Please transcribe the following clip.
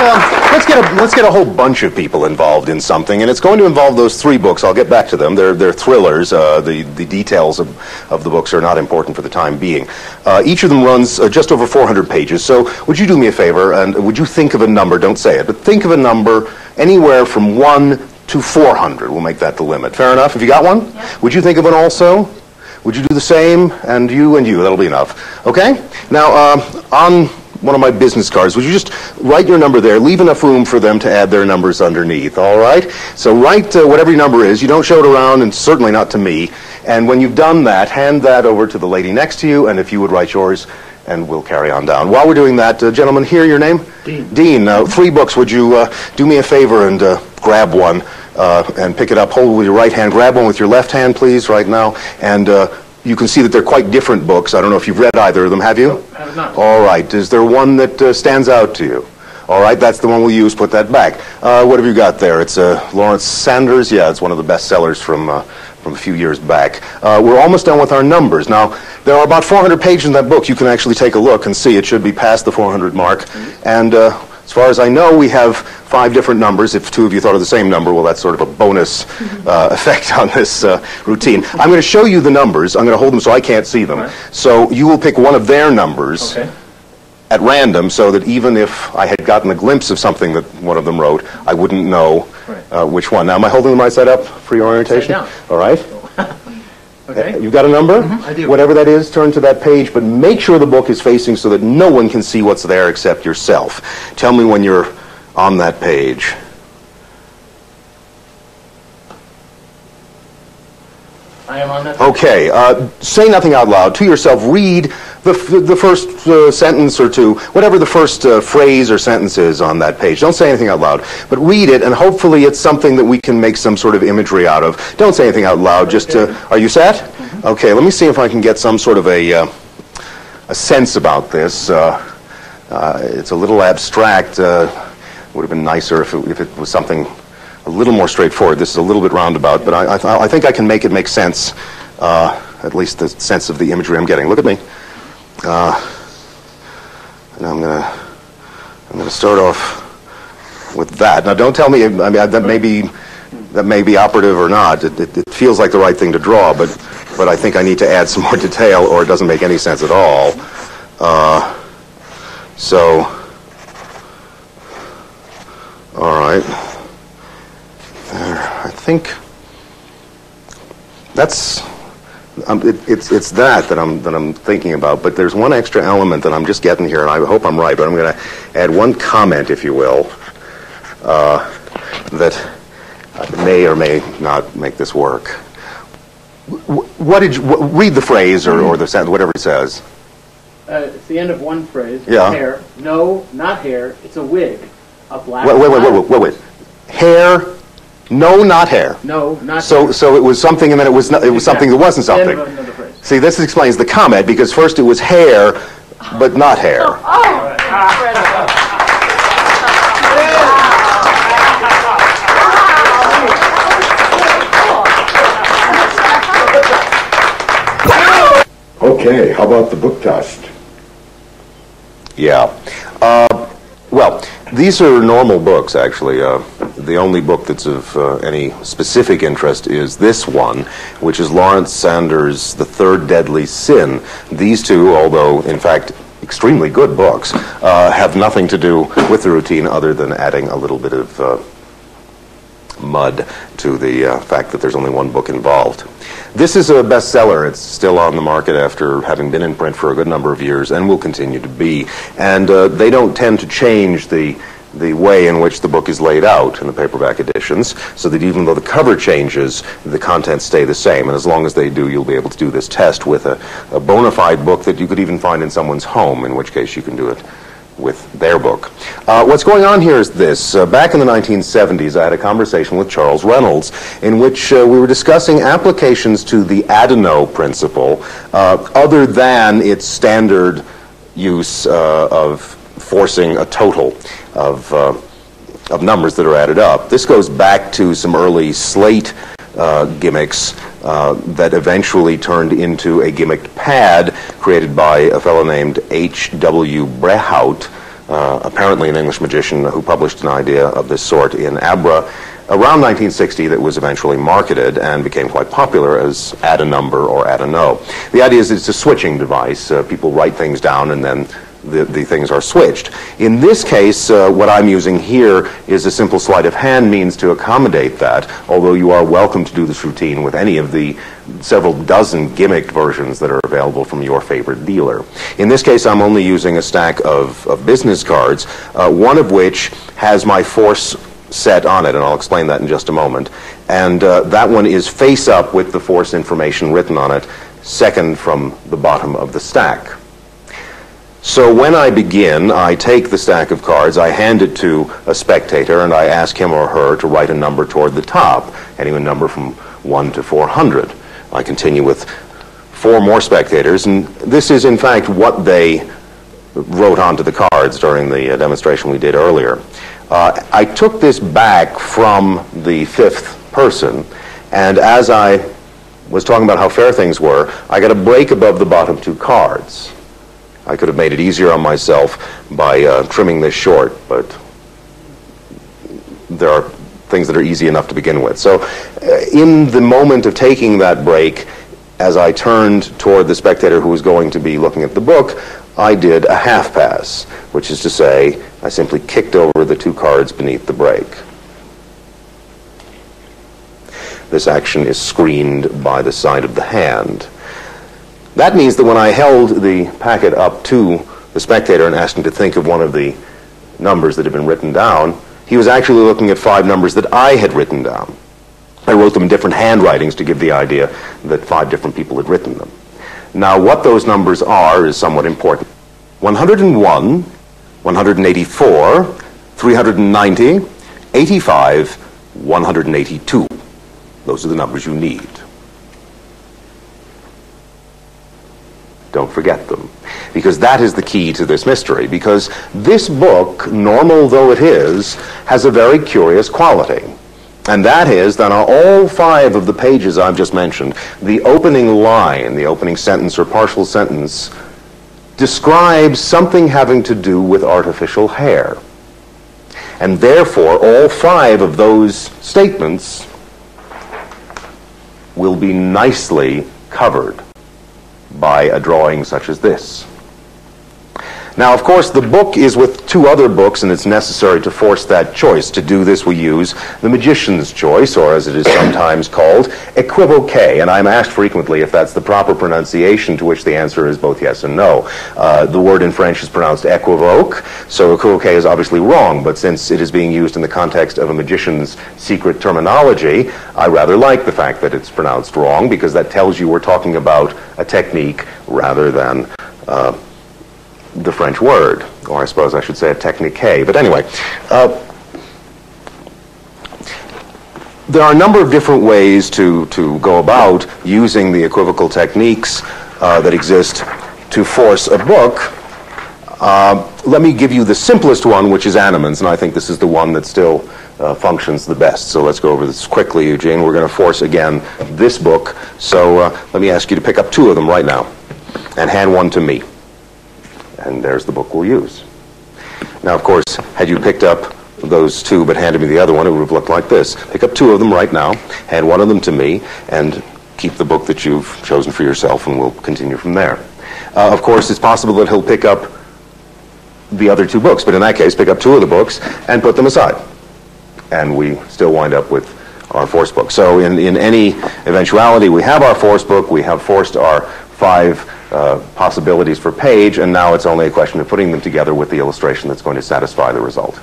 let's get a whole bunch of people involved in something, and it's going to involve those 3 books. I'll get back to them. They're thrillers. The details of the books are not important for the time being. Each of them runs just over 400 pages. So would you do me a favor, and would you think of a number? Don't say it, but think of a number anywhere from 1 to 400. We'll make that the limit. Fair enough? Have you got one? Yeah. Would you think of one also? Would you do the same? And you and you. That'll be enough. Okay? Now, on one of my business cards, would you just write your number there, leave enough room for them to add their numbers underneath, all right? So write whatever your number is. You don't show it around, and certainly not to me. And when you've done that, hand that over to the lady next to you, and if you would write yours, and we'll carry on down. While we're doing that, gentlemen, here, your name? Dean. Dean, 3 books. Would you do me a favor and grab one and pick it up, hold it with your right hand, grab one with your left hand, please, right now, and you can see that they're quite different books. I don't know if you've read either of them, have you? No, I have not. All right. Is there one that stands out to you? All right, that's the one we'll use. Put that back. What have you got there? It's Lawrence Sanders. Yeah, it's one of the best sellers from a few years back. We're almost done with our numbers. Now, there are about 400 pages in that book. You can actually take a look and see. It should be past the 400 mark. And as far as I know, we have 5 different numbers. If 2 of you thought of the same number, well, that's sort of a bonus effect on this routine. I'm going to show you the numbers. I'm going to hold them so I can't see them. Right. So you will pick one of their numbers at random, so that even if I had gotten a glimpse of something that one of them wrote, I wouldn't know which one. Now, am I holding them right side up for your orientation? All right. Okay. You've got a number? I do. Whatever that is, turn to that page, but make sure the book is facing so that no one can see what's there except yourself. Tell me when you're on that page. I am on that page. Okay. Say nothing out loud. To yourself, read the first sentence or 2, whatever the first phrase or sentence is on that page. Don't say anything out loud, but read it, and hopefully it's something that we can make some sort of imagery out of. Don't say anything out loud. Just are you set? Mm-hmm. Okay. Let me see if I can get some sort of a sense about this. It's a little abstract. Would have been nicer if it was something a little more straightforward. This is a little bit roundabout, but I think I can make it make sense. At least the sense of the imagery I'm getting. Look at me. And I'm gonna start off with that. Now, don't tell me. I mean, that may be operative or not. It feels like the right thing to draw, but I think I need to add some more detail, or it doesn't make any sense at all. So, all right. I think that's. It's that I'm thinking about, but there's one extra element that I'm just getting here, and I hope I'm right, but I'm going to add one comment, if you will, that may or may not make this work. Read the phrase or the sentence, whatever it says. It's the end of one phrase. Yeah. Hair. No, not hair. It's a wig. A black. Wait. Hair. No, not hair. No, not so, hair. So it was something, and then it was something that wasn't something. End of another phrase. See, this explains the comment, because first it was hair, but not hair. Okay, how about the book test? Yeah. Well, these are normal books, actually. The only book that's of any specific interest is this one, which is Lawrence Sanders' The Third Deadly Sin. These 2, although, in fact, extremely good books, have nothing to do with the routine other than adding a little bit of mud to the fact that there's only one book involved. This is a bestseller. It's still on the market after having been in print for a good number of years, and will continue to be. And they don't tend to change the way in which the book is laid out in the paperback editions, so that even though the cover changes, the contents stay the same. And as long as they do, you'll be able to do this test with a bona fide book that you could even find in someone's home, in which case you can do it with their book. What's going on here is this. Back in the 1970s, I had a conversation with Charles Reynolds in which we were discussing applications to the Autome principle other than its standard use of forcing a total of numbers that are added up. This goes back to some early slate gimmicks that eventually turned into a gimmicked pad created by a fellow named H.W. Brehout apparently an English magician who published an idea of this sort in Abra around 1960 that was eventually marketed and became quite popular as add a number or add a no. The idea is it's a switching device. People write things down and then the things are switched. In this case, what I'm using here is a simple sleight of hand means to accommodate that, although you are welcome to do this routine with any of the several dozen gimmicked versions that are available from your favorite dealer. In this case, I'm only using a stack of business cards, one of which has my force set on it, and I'll explain that in just a moment. And that one is face up with the force information written on it, second from the bottom of the stack. So when I begin, I take the stack of cards, I hand it to a spectator, and I ask him or her to write a number toward the top, any number from 1 to 400. I continue with 4 more spectators, and this is in fact what they wrote onto the cards during the demonstration we did earlier. I took this back from the 5th person, and as I was talking about how fair things were, I got a break above the bottom 2 cards. I could have made it easier on myself by trimming this short, but there are things that are easy enough to begin with. So in the moment of taking that break, as I turned toward the spectator who was going to be looking at the book, I did a half pass, which is to say, I simply kicked over the 2 cards beneath the break. This action is screened by the side of the hand. That means that when I held the packet up to the spectator and asked him to think of one of the numbers that had been written down, he was actually looking at 5 numbers that I had written down. I wrote them in different handwritings to give the idea that 5 different people had written them. Now, what those numbers are is somewhat important. 101, 184, 390, 85, 182. Those are the numbers you need. Don't forget them, because that is the key to this mystery, because this book, normal though it is, has a very curious quality. And that is that on all 5 of the pages I've just mentioned, the opening line, the opening sentence or partial sentence, describes something having to do with artificial hair. And therefore, all 5 of those statements will be nicely covered by a drawing such as this. Now, of course, the book is with 2 other books, and it's necessary to force that choice. To do this, we use the magician's choice, or as it is sometimes called, equivoque. And I'm asked frequently if that's the proper pronunciation, to which the answer is both yes and no. The word in French is pronounced equivoque, so equivoque is obviously wrong, but since it is being used in the context of a magician's secret terminology, I rather like the fact that it's pronounced wrong, because that tells you we're talking about a technique rather than the French word, or I suppose I should say a technique. But anyway, there are a number of different ways to go about using the equivocal techniques that exist to force a book. Let me give you the simplest one, which is Animan's, and I think this is the one that still functions the best. So let's go over this quickly, Eugene. We're going to force, again, this book. So let me ask you to pick up 2 of them right now and hand one to me. And there's the book we'll use. Now, of course, had you picked up those 2 but handed me the other one, it would have looked like this. Pick up 2 of them right now, hand one of them to me, and keep the book that you've chosen for yourself, and we'll continue from there. Of course, it's possible that he'll pick up the other 2 books, but in that case, pick up 2 of the books and put them aside. And we still wind up with our force book. So in any eventuality, we have our force book, we have forced our 5 possibilities per page, and now it's only a question of putting them together with the illustration that's going to satisfy the result.